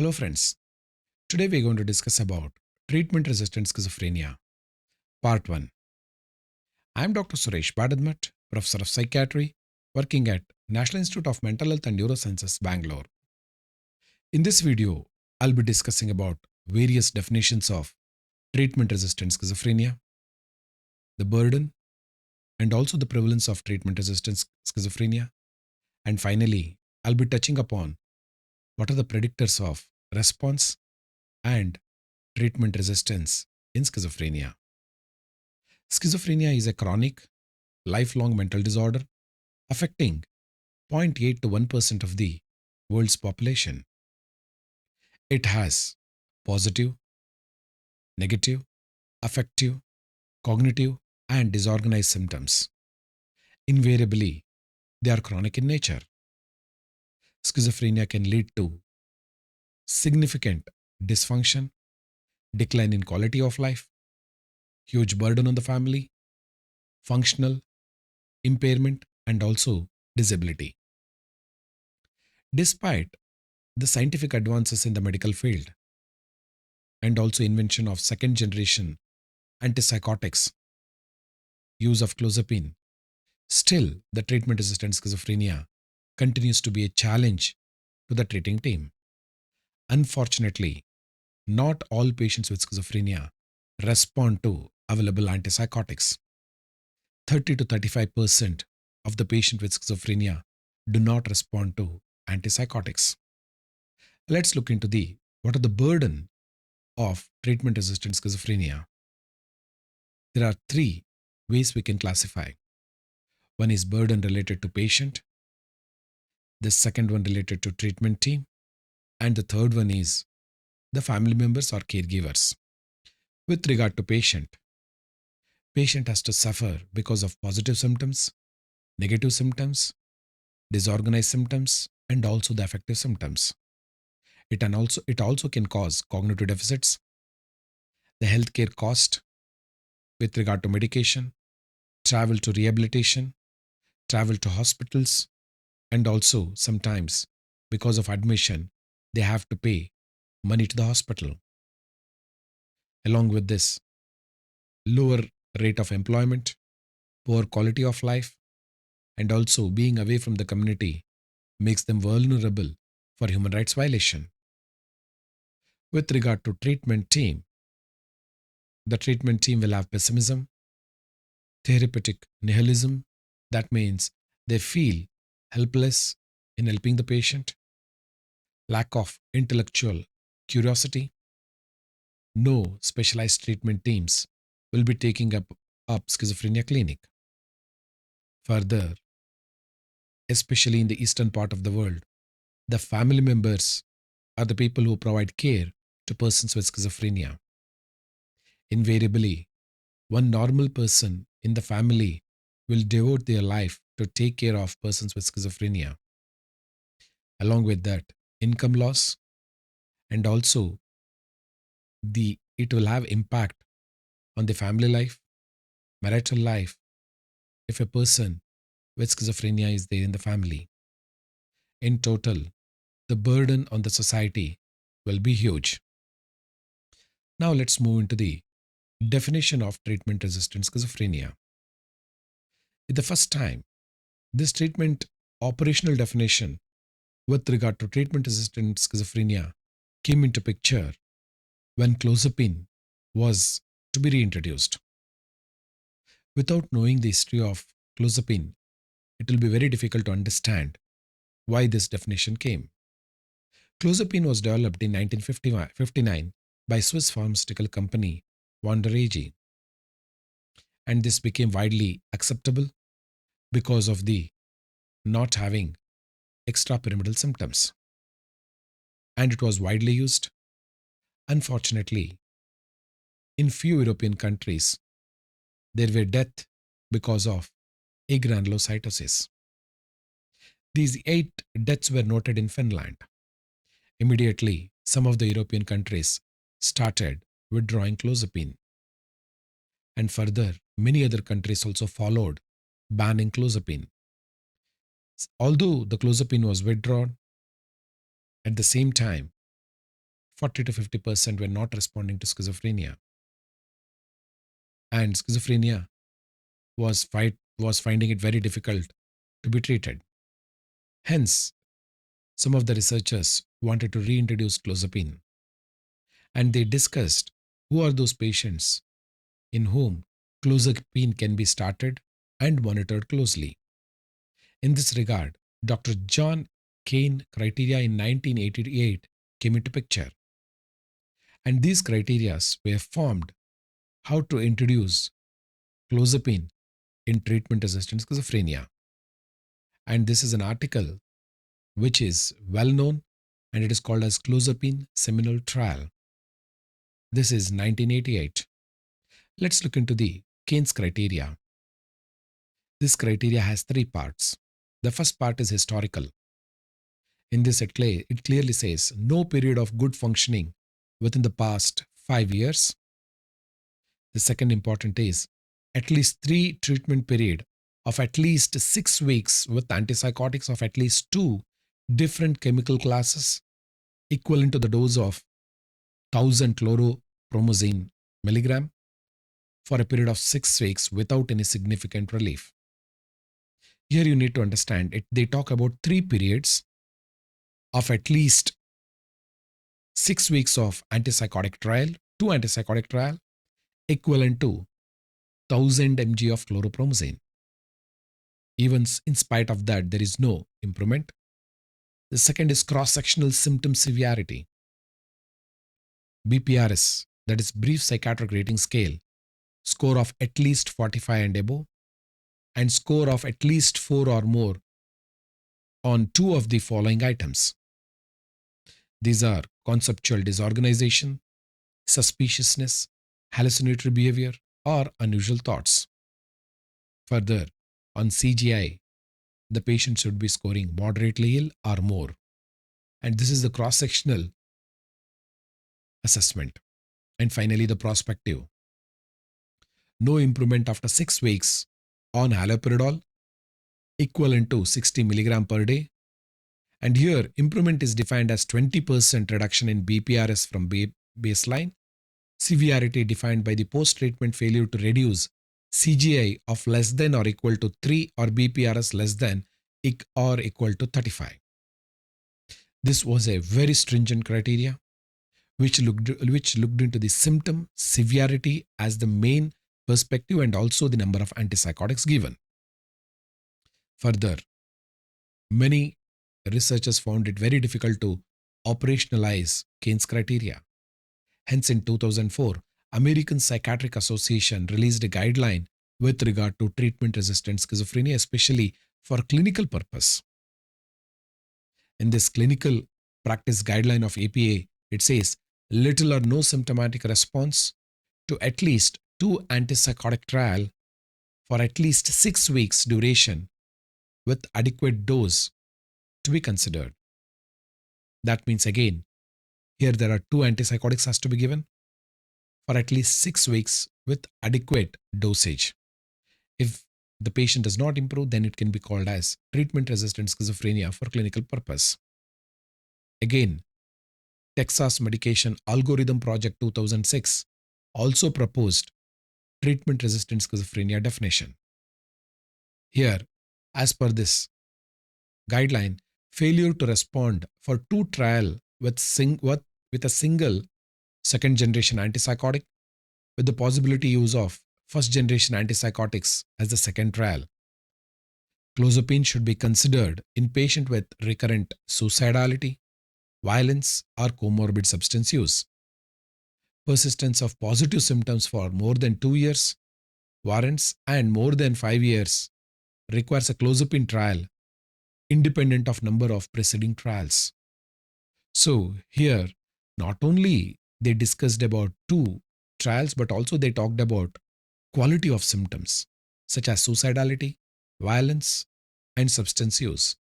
Hello friends, today we're going to discuss about treatment-resistant schizophrenia, part 1. I'm Dr. Suresh Badadmat, Professor of Psychiatry, working at National Institute of Mental Health and Neurosciences, Bangalore. In this video, I'll be discussing about various definitions of treatment-resistant schizophrenia, the burden, and also the prevalence of treatment-resistant schizophrenia, and finally, I'll be touching upon what are the predictors of response and treatment resistance in schizophrenia. Schizophrenia is a chronic, lifelong mental disorder affecting 0.8 to 1% of the world's population. It has positive, negative, affective, cognitive, and disorganized symptoms. Invariably, they are chronic in nature. Schizophrenia can lead to significant dysfunction, decline in quality of life, huge burden on the family, functional impairment, and also disability. Despite the scientific advances in the medical field and also invention of second generation antipsychotics, use of clozapine, still the treatment resistant schizophrenia continues to be a challenge to the treating team. Unfortunately, not all patients with schizophrenia respond to available antipsychotics. 30 to 35% of the patient with schizophrenia do not respond to antipsychotics. Let's look into the what are the burden of treatment resistant schizophrenia. There are three ways we can classify. One is burden related to patient, the second one related to treatment team, and the third one is the family members or caregivers. With regard to patient has to suffer because of positive symptoms, negative symptoms, disorganized symptoms, and also the affective symptoms. It also can cause cognitive deficits, the healthcare cost with regard to medication, travel to rehabilitation, travel to hospitals, and also sometimes because of admission, they have to pay money to the hospital. Along with this, lower rate of employment, poor quality of life, and also being away from the community makes them vulnerable for human rights violation. With regard to treatment team, the treatment team will have pessimism, therapeutic nihilism. That means they feel helpless in helping the patient, lack of intellectual curiosity. No specialized treatment teams will be taking up schizophrenia clinic. Further, especially in the eastern part of the world, the family members are the people who provide care to persons with schizophrenia. Invariably, one normal person in the family will devote their life to take care of persons with schizophrenia. Along with that, income loss and also the it will have impact on the family life, marital life if a person with schizophrenia is there in the family. In total, the burden on the society will be huge. Now let's move into the definition of treatment resistant schizophrenia. At the first time, this treatment operational definition with regard to treatment resistant schizophrenia came into picture when clozapine was to be reintroduced. Without knowing the history of clozapine, it will be very difficult to understand why this definition came. Clozapine was developed in 1959 by Swiss pharmaceutical company Wander AG, and this became widely acceptable because of the not having extrapyramidal symptoms, and it was widely used. Unfortunately, in few European countries, there were deaths because of agranulocytosis. These 8 deaths were noted in Finland. Immediately, some of the European countries started withdrawing clozapine, and further, many other countries also followed, banning clozapine. Although the clozapine was withdrawn, at the same time, 40 to 50% were not responding to schizophrenia. And schizophrenia was finding it very difficult to be treated. Hence, some of the researchers wanted to reintroduce clozapine, and they discussed who are those patients in whom clozapine can be started and monitored closely. In this regard, Dr. John Kane criteria in 1988 came into picture, and these criteria were formed how to introduce clozapine in treatment-resistant schizophrenia. And this is an article which is well known, and it is called as Clozapine Seminal Trial. This is 1988. Let's look into the Kane's criteria. This criteria has three parts. The first part is historical. In this, it clearly says no period of good functioning within the past 5 years. The second important is at least 3 treatment period of at least 6 weeks with antipsychotics of at least 2 different chemical classes equivalent to the dose of 1000 chloropromazine milligram for a period of 6 weeks without any significant relief. Here you need to understand it. They talk about 3 periods of at least 6 weeks of antipsychotic trial, 2 antipsychotic trial equivalent to 1000 mg of chloropromazine. Even in spite of that, there is no improvement. The second is cross-sectional symptom severity. BPRS, that is Brief Psychiatric Rating Scale, score of at least 45 and above, and score of at least 4 or more on 2 of the following items. These are conceptual disorganization, suspiciousness, hallucinatory behavior, or unusual thoughts. Further, on CGI, the patient should be scoring moderately ill or more. And this is the cross-sectional assessment. And finally, the prospective. No improvement after 6 weeks on haloperidol, equivalent to 60 mg per day. And here, improvement is defined as 20% reduction in BPRS from baseline. Severity defined by the post-treatment failure to reduce CGI of less than or equal to 3 or BPRS less than or equal to 35. This was a very stringent criteria which looked into the symptom severity as the main perspective and also the number of antipsychotics given. Further, many researchers found it very difficult to operationalize Kane's criteria. Hence, in 2004, American Psychiatric Association released a guideline with regard to treatment-resistant schizophrenia, especially for clinical purpose. In this clinical practice guideline of APA, it says little or no symptomatic response to at least 2 antipsychotic trial for at least 6 weeks duration with adequate dose to be considered. That means again, here there are 2 antipsychotics has to be given for at least 6 weeks with adequate dosage. If the patient does not improve, then it can be called as treatment-resistant schizophrenia for clinical purpose. Again, Texas Medication Algorithm Project 2006 also proposed treatment-resistant schizophrenia definition. Here, as per this guideline, failure to respond for 2 trial with a single second-generation antipsychotic with the possibility use of first-generation antipsychotics as the second trial. Clozapine should be considered in patient with recurrent suicidality, violence, or comorbid substance use. Persistence of positive symptoms for more than 2 years warrants and more than 5 years requires a clozapine trial independent of number of preceding trials. So here, not only they discussed about 2 trials, but also they talked about quality of symptoms such as suicidality, violence, and substance use.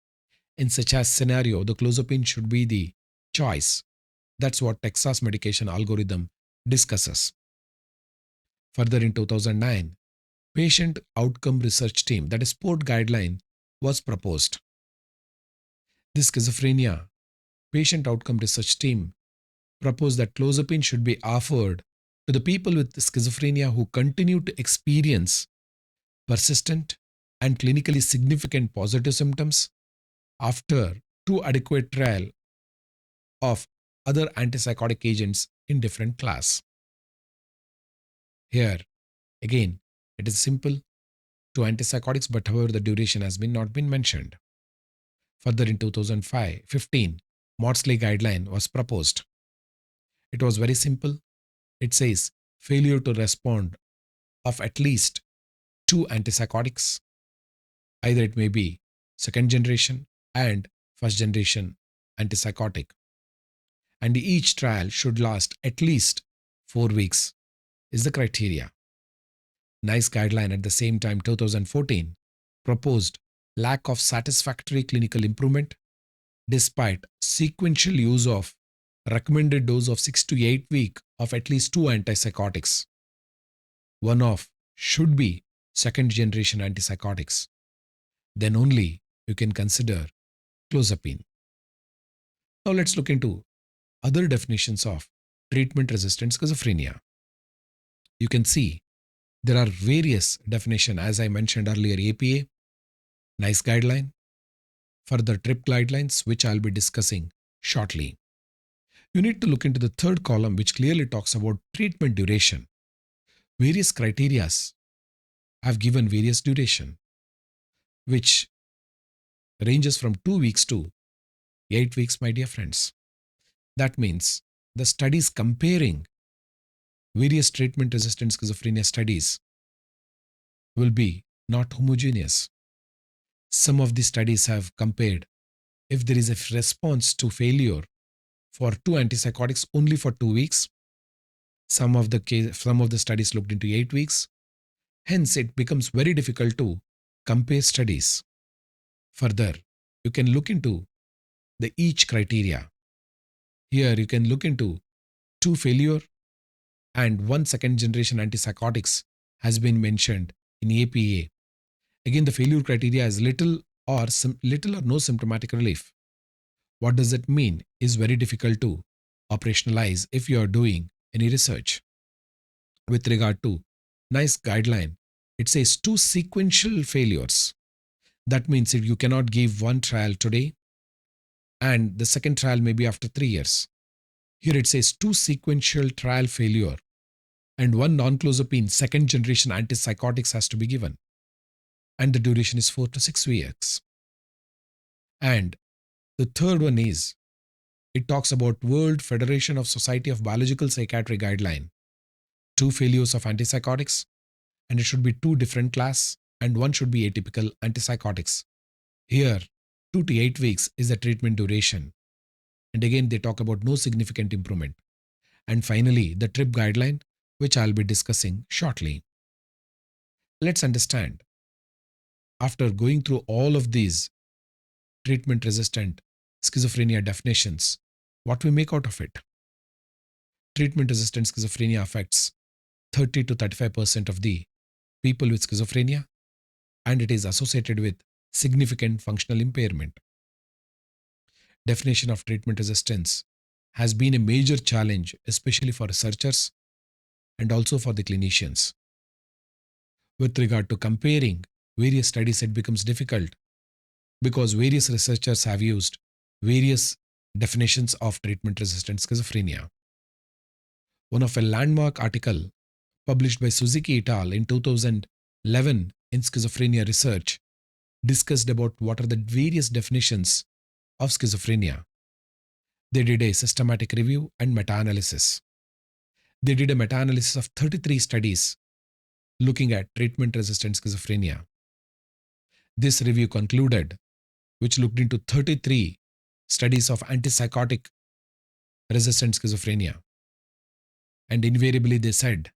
In such a scenario, the clozapine should be the choice. That's what Texas Medication Algorithm discusses. Further, in 2009, Patient Outcome Research Team, that is PORT guideline, was proposed. This schizophrenia patient outcome research team proposed that clozapine should be offered to the people with schizophrenia who continue to experience persistent and clinically significant positive symptoms after two adequate trial of other antipsychotic agents in different class. Here, again, it is simple to antipsychotics, but however the duration has not been mentioned. Further, in 2015, Maudsley guideline was proposed. It was very simple. It says failure to respond of at least two antipsychotics. Either it may be second generation and first generation antipsychotic. And each trial should last at least 4 weeks is the criteria. NICE guideline at the same time, 2014, proposed lack of satisfactory clinical improvement despite sequential use of recommended dose of 6 to 8 weeks of at least two antipsychotics. One of should be second generation antipsychotics. Then only you can consider clozapine. Now let's look into other definitions of treatment-resistant schizophrenia. You can see there are various definitions, as I mentioned earlier, APA, NICE guideline, further TRIP guidelines, which I'll be discussing shortly. You need to look into the third column, which clearly talks about treatment duration. Various criteria have given various duration, which ranges from 2 weeks to 8 weeks, my dear friends. That means the studies comparing various treatment-resistant schizophrenia studies will be not homogeneous. Some of the studies have compared if there is a response to failure for two antipsychotics only for 2 weeks. Some of the studies looked into 8 weeks. Hence, it becomes very difficult to compare studies. Further, you can look into the each criteria. Here, you can look into 2 failure and 1 second generation antipsychotics has been mentioned in APA. Again, the failure criteria is little or no symptomatic relief. What does it mean is very difficult to operationalize if you are doing any research. With regard to NICE guideline, it says 2 sequential failures. That means that you cannot give one trial today and the second trial may be after 3 years. Here it says 2 sequential trial failure and 1 non-clozapine second generation antipsychotics has to be given. And the duration is 4 to 6 weeks. And the third one is, it talks about World Federation of Society of Biological Psychiatry guideline. 2 failures of antipsychotics, and it should be 2 different class, and 1 should be atypical antipsychotics. Here, 2 to 8 weeks is the treatment duration. And again, they talk about no significant improvement. And finally, the TRIP guideline, which I'll be discussing shortly. Let's understand, after going through all of these treatment-resistant schizophrenia definitions, what we make out of it. Treatment-resistant schizophrenia affects 30 to 35% of the people with schizophrenia, and it is associated with significant functional impairment. Definition of treatment resistance has been a major challenge, especially for researchers and also for the clinicians. With regard to comparing various studies, it becomes difficult because various researchers have used various definitions of treatment-resistant schizophrenia. One of a landmark article published by Suzuki et al. In 2011 in Schizophrenia Research discussed about what are the various definitions of schizophrenia. They did a systematic review and meta-analysis. They did a meta-analysis of 33 studies looking at treatment-resistant schizophrenia. This review concluded, which looked into 33 studies of antipsychotic resistant schizophrenia. And invariably they said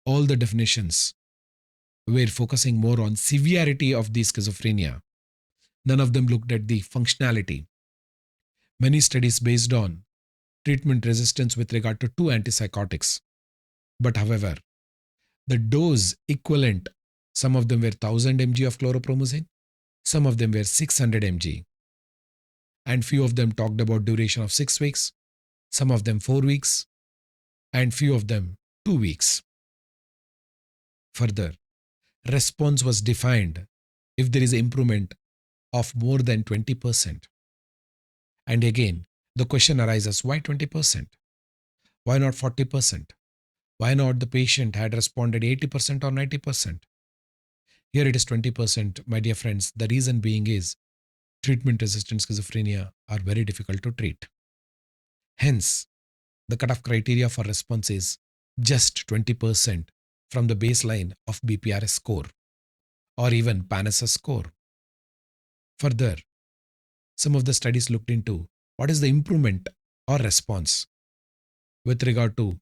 all the definitions were focusing more on severity of the schizophrenia. None of them looked at the functionality. Many studies based on treatment resistance with regard to 2 antipsychotics. But however, the dose equivalent, some of them were 1000 mg of chloropromazine, some of them were 600 mg. And few of them talked about duration of 6 weeks, some of them 4 weeks, and few of them 2 weeks. Further, response was defined if there is improvement of more than 20%. And again, the question arises, why 20%? Why not 40%? Why not the patient had responded 80% or 90%? Here it is 20%, my dear friends. The reason being is treatment-resistant schizophrenia are very difficult to treat. Hence, the cutoff criteria for response is just 20% from the baseline of BPRS score or even PANSS score. Further, some of the studies looked into what is the improvement or response with regard to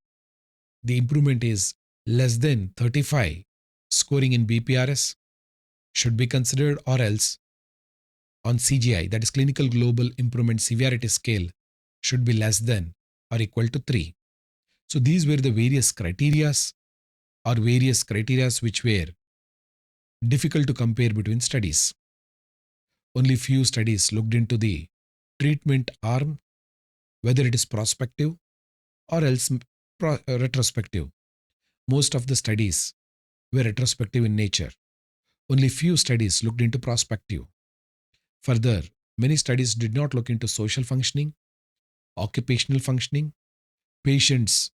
the improvement is less than 35 scoring in BPRS should be considered, or else on CGI, that is Clinical Global Improvement Severity Scale, should be less than or equal to 3. So these were the various criterias which were difficult to compare between studies. Only few studies looked into the treatment arm, whether it is prospective or else retrospective. Most of the studies were retrospective in nature. Only few studies looked into prospective. Further, many studies did not look into social functioning, occupational functioning, patients'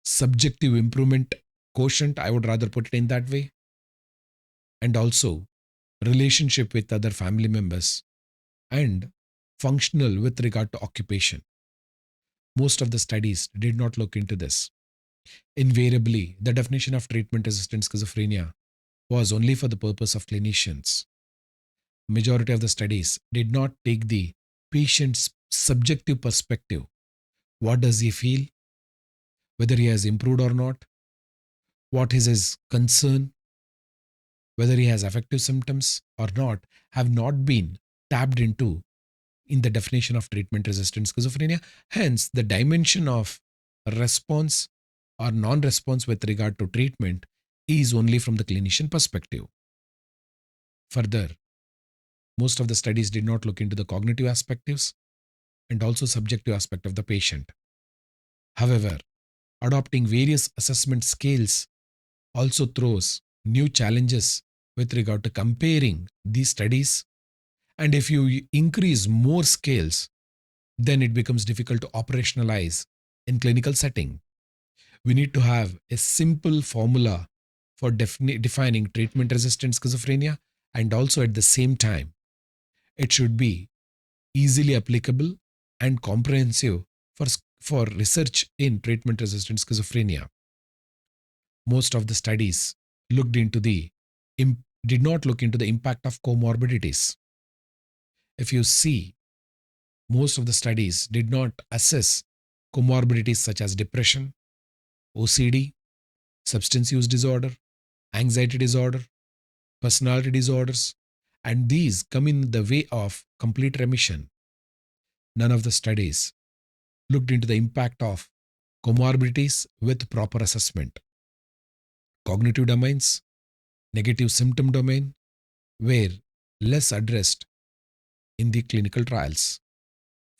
subjective improvement quotient, I would rather put it in that way, and also relationship with other family members, and functional with regard to occupation. Most of the studies did not look into this. Invariably, the definition of treatment-resistant schizophrenia was only for the purpose of clinicians. Majority of the studies did not take the patient's subjective perspective. What does he feel? Whether he has improved or not? What is his concern? Whether he has affective symptoms or not have not been tapped into in the definition of treatment-resistant schizophrenia. Hence, the dimension of response or non-response with regard to treatment is only from the clinician perspective. Further, most of the studies did not look into the cognitive aspects and also subjective aspect of the patient. However, adopting various assessment scales also throws new challenges with regard to comparing these studies. And if you increase more scales, then it becomes difficult to operationalize in clinical setting. We need to have a simple formula for defining treatment-resistant schizophrenia, and also at the same time, it should be easily applicable and comprehensive for research in treatment-resistant schizophrenia. Most of the studies looked into did not look into the impact of comorbidities. If you see, most of the studies did not assess comorbidities such as depression, OCD, substance use disorder, anxiety disorder, personality disorders, and these come in the way of complete remission. None of the studies looked into the impact of comorbidities with proper assessment. Cognitive domains, negative symptom domain were less addressed in the clinical trials.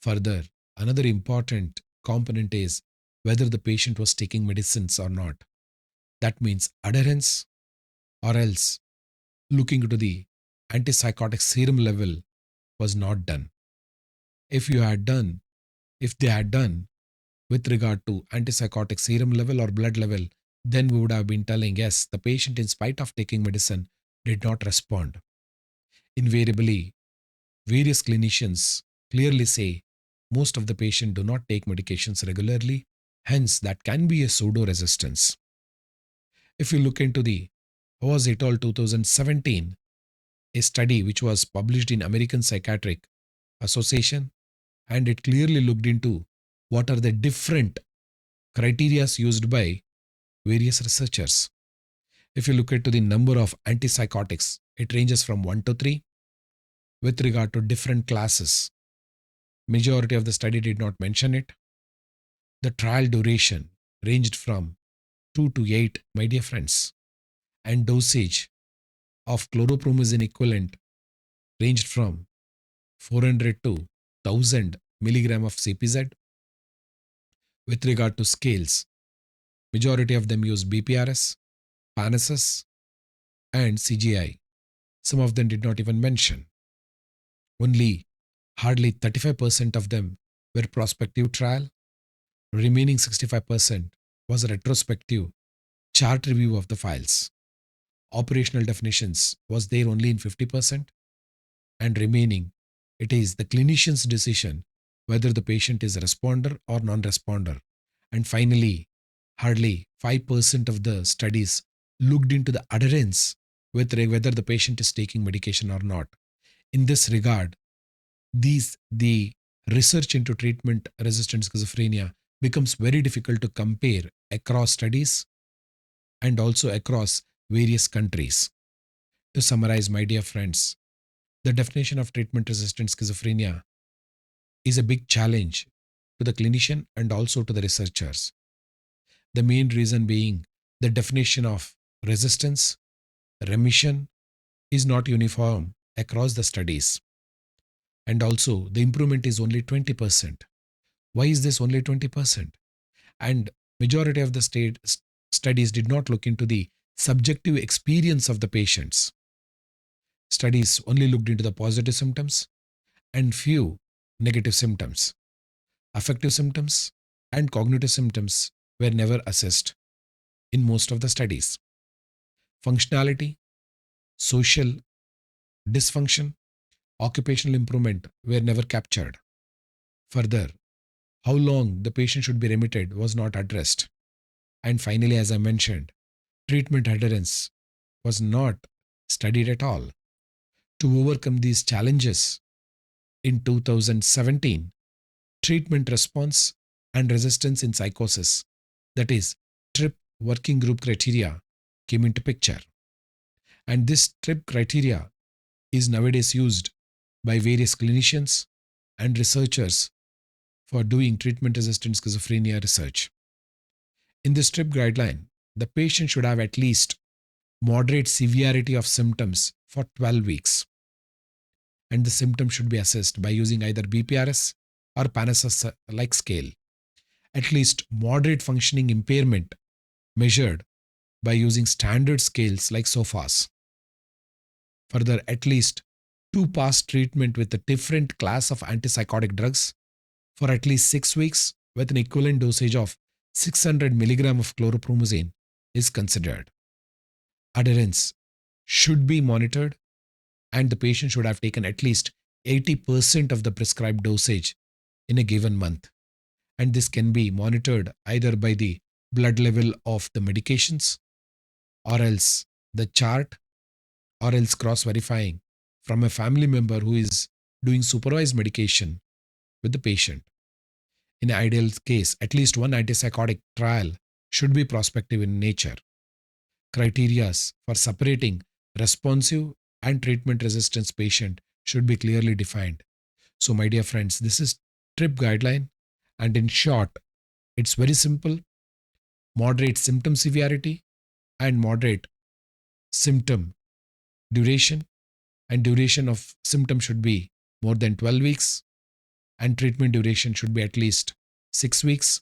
Further, another important component is whether the patient was taking medicines or not. That means adherence, or else looking into the antipsychotic serum level was not done. If they had done with regard to antipsychotic serum level or blood level, then we would have been telling, yes, the patient, in spite of taking medicine, did not respond. Invariably, various clinicians clearly say most of the patients do not take medications regularly, hence that can be a pseudo-resistance. If you look into the Hawes et al. 2017, a study which was published in American Psychiatric Association, and it clearly looked into what are the different criteria used by various researchers. If you look into the number of antipsychotics, it ranges from 1 to 3 with regard to different classes. Majority of the study did not mention it. The trial duration ranged from 2 to 8, my dear friends, and dosage of chloropromazine equivalent ranged from 400 to 1000 milligram of CPZ. With regard to scales, majority of them use BPRS, PANSS, and CGI. Some of them did not even mention. Only hardly 35% of them were prospective trial. Remaining 65% was a retrospective chart review of the files. Operational definitions was there only in 50%, and remaining, it is the clinician's decision whether the patient is a responder or non-responder. And finally, hardly 5% of the studies looked into the adherence with whether the patient is taking medication or not. In this regard, the research into treatment-resistant schizophrenia becomes very difficult to compare across studies and also across various countries. To summarize, my dear friends, the definition of treatment-resistant schizophrenia is a big challenge to the clinician and also to the researchers. The main reason being the definition of resistance, remission is not uniform across the studies. And also the improvement is only 20%. Why is this only 20%? And majority of the studies did not look into the subjective experience of the patients. Studies only looked into the positive symptoms and few negative symptoms. Affective symptoms and cognitive symptoms were never assessed in most of the studies. Functionality, social dysfunction, occupational improvement were never captured. Further, how long the patient should be remitted was not addressed. And finally, as I mentioned, treatment adherence was not studied at all. To overcome these challenges, in 2017, treatment response and resistance in psychosis, that is, TRIP working group criteria, came into picture. And this TRIP criteria is nowadays used by various clinicians and researchers for doing treatment-resistant schizophrenia research. In this TRIP guideline, the patient should have at least moderate severity of symptoms for 12 weeks. And the symptoms should be assessed by using either BPRS or PANSS-like scale. At least moderate functioning impairment measured by using standard scales like SOFAS. Further, at least 2 past treatment with a different class of antipsychotic drugs for at least 6 weeks with an equivalent dosage of 600 mg of chlorpromazine is considered. Adherence should be monitored, and the patient should have taken at least 80% of the prescribed dosage in a given month. And this can be monitored either by the blood level of the medications, or else the chart, or else cross-verifying from a family member who is doing supervised medication with the patient. In an ideal case, at least one antipsychotic trial should be prospective in nature. Criteria for separating responsive and treatment resistance patient should be clearly defined. So, my dear friends, this is TRIP guideline, and in short, it's very simple: moderate symptom severity and moderate symptom duration, and duration of symptom should be more than 12 weeks, and treatment duration should be at least 6 weeks.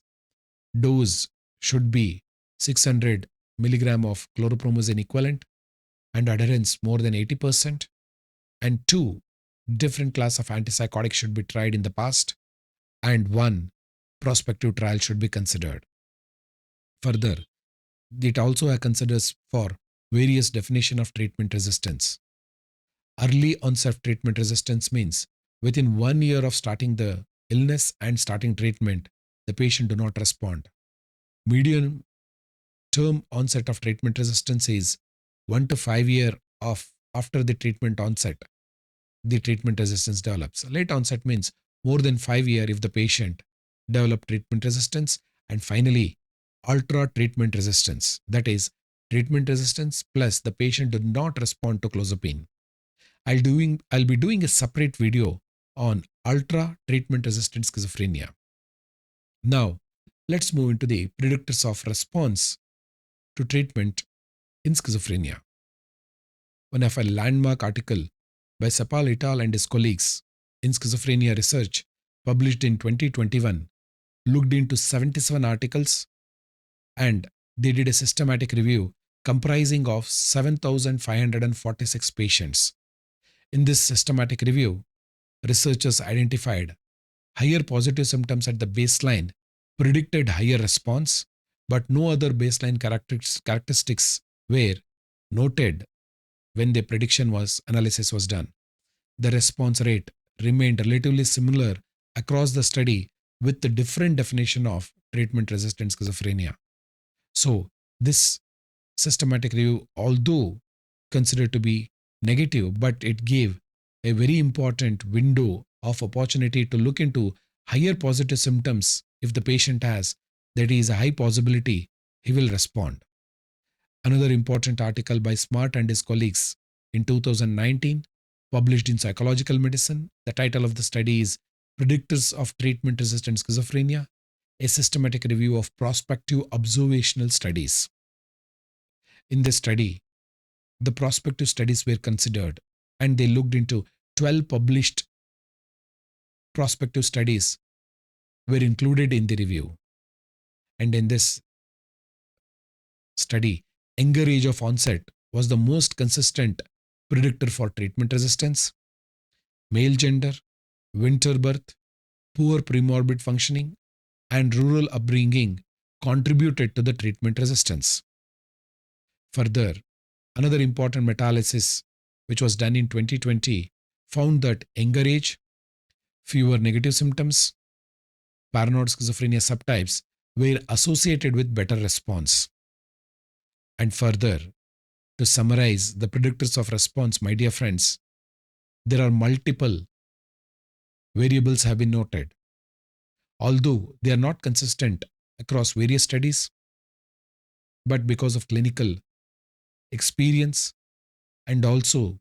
Dose should be 600 milligram of chlorpromazine equivalent, and adherence more than 80%, and 2 different class of antipsychotics should be tried in the past, and 1 prospective trial should be considered. Further, it also considers for various definition of treatment resistance. Early onset treatment resistance means within 1 year of starting the illness and starting treatment, the patient do not respond. Medium term onset of treatment resistance is 1 to 5 years of after the treatment onset, the treatment resistance develops. Late onset means more than 5 years if the patient develop treatment resistance. And finally, ultra treatment resistance, that is treatment resistance plus the patient did not respond to clozapine. I'll be doing a separate video on ultra treatment resistant schizophrenia. Now, let's move into the predictors of response to treatment in schizophrenia. One of a landmark article by Sapal et al. And his colleagues in schizophrenia research published in 2021 looked into 77 articles, and they did a systematic review comprising of 7,546 patients. In this systematic review, researchers identified higher positive symptoms at the baseline predicted higher response, but no other baseline characteristics were noted when the analysis was done. The response rate remained relatively similar across the study with the different definition of treatment-resistant schizophrenia. So this systematic review, although considered to be negative, but it gave a very important window of opportunity to look into higher positive symptoms. If the patient has, that is a high possibility he will respond. Another important article by Smart and his colleagues in 2019, published in Psychological Medicine. The title of the study is Predictors of Treatment-Resistant Schizophrenia, a systematic review of prospective observational studies. In this study, the prospective studies were considered, and they looked into 12 published prospective studies were included in the review. And in this study, younger age of onset was the most consistent predictor for treatment resistance. Male gender, winter birth, poor premorbid functioning, and rural upbringing contributed to the treatment resistance. Further, another important meta-analysis, which was done in 2020, found that younger age, fewer negative symptoms, paranoid schizophrenia subtypes were associated with better response. And further, to summarize the predictors of response, my dear friends, there are multiple variables have been noted. Although they are not consistent across various studies, but because of clinical experience and also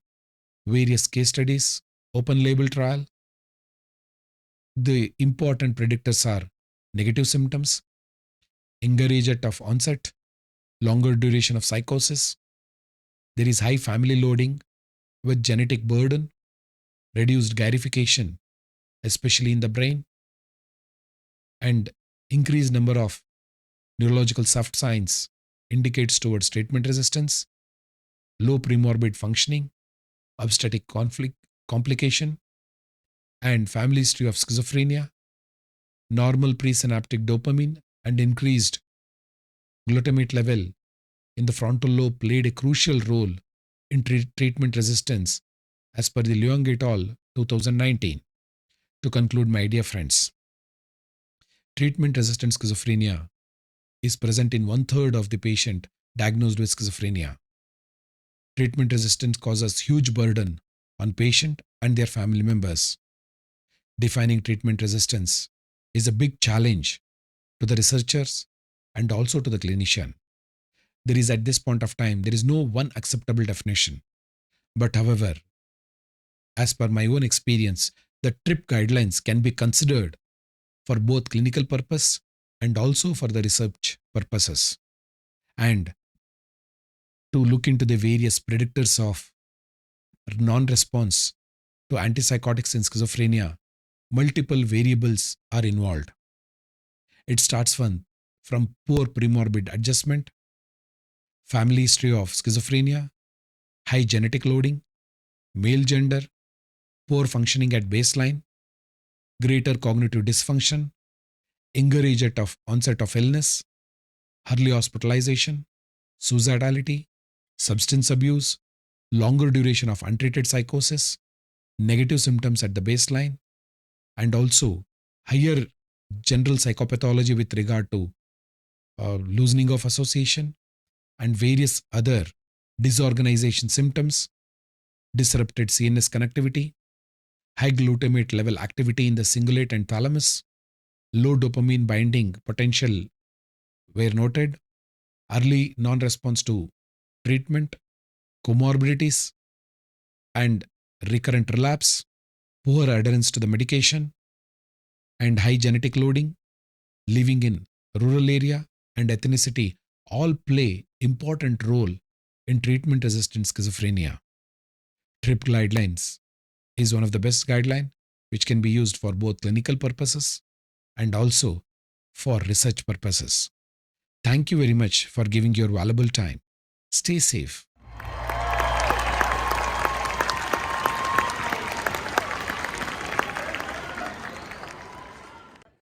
various case studies, open label trial, the important predictors are negative symptoms, younger age of onset, longer duration of psychosis, there is high family loading with genetic burden, reduced garification, especially in the brain, and increased number of neurological soft signs indicates towards treatment resistance, low premorbid functioning, obstetric complication, and family history of schizophrenia, normal presynaptic dopamine, and increased glutamate level in the frontal lobe played a crucial role in treatment resistance as per the Leung et al. 2019. To conclude, my dear friends, treatment-resistant schizophrenia is present in 1/3 of the patient diagnosed with schizophrenia. Treatment resistance causes huge burden on patient and their family members. Defining treatment resistance is a big challenge to the researchers and also to the clinician. There is, at this point of time, there is no one acceptable definition. But however, as per my own experience, the TRIP guidelines can be considered for both clinical purpose and also for the research purposes. And to look into the various predictors of non-response to antipsychotics in schizophrenia, multiple variables are involved. It starts from poor premorbid adjustment, family history of schizophrenia, high genetic loading, male gender, poor functioning at baseline, greater cognitive dysfunction, younger age of onset of illness, early hospitalization, suicidality, substance abuse, longer duration of untreated psychosis, negative symptoms at the baseline, and also higher general psychopathology with regard to loosening of association and various other disorganization symptoms, disrupted CNS connectivity, high glutamate level activity in the cingulate and thalamus, low dopamine binding potential were noted, early non-response to treatment, comorbidities, and recurrent relapse, poor adherence to the medication, and high genetic loading, living in rural area, and ethnicity all play important role in treatment-resistant schizophrenia. TRIP guidelines is one of the best guidelines which can be used for both clinical purposes and also for research purposes. Thank you very much for giving your valuable time. Stay safe.